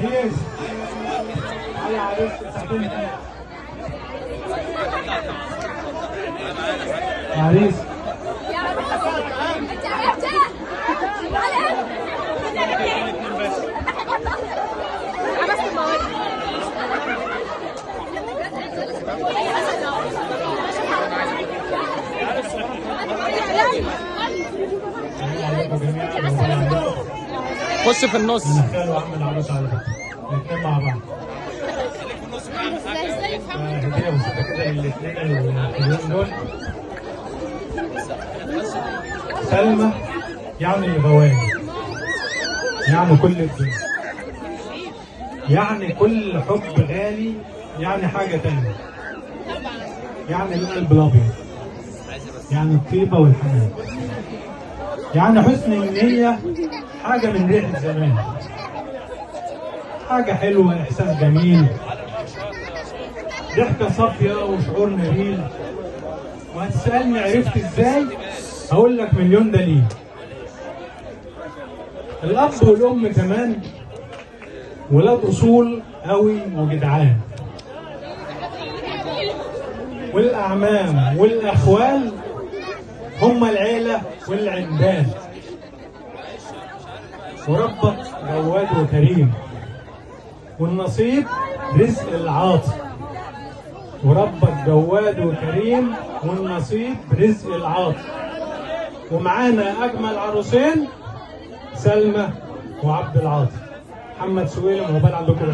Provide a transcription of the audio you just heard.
عريس على عريس ساعتين عريس خش في النص. خالو وعم العروس على فكره الاثنين مع بعض. هديه بسيطه كده للاثنين الحلوين دول. سلمى يعني غواني، يعني كل الدنيا، يعني كل حب غالي، يعني حاجه تانيه، يعني القلب الابيض، يعني الطيبه والحنان، يعني حسن النيه، حاجه من ريحه زمان، حاجه حلوه، احساس جميل، ضحكه صافيه وشعور نبيل. وهتسالني عرفت ازاي؟ هقول لك مليون دليل. الاب والام كمان ولاد اصول قوي وجدعان، والاعمام والاخوال هم العيله والعندان. وربك جواد وكريم، والنصيب رزق العاطي. وربك جواد وكريم، والنصيب رزق العاطي. ومعانا اجمل عروسين، سلمى وعبد العاطي. محمد سويلم، عقبال عندكم.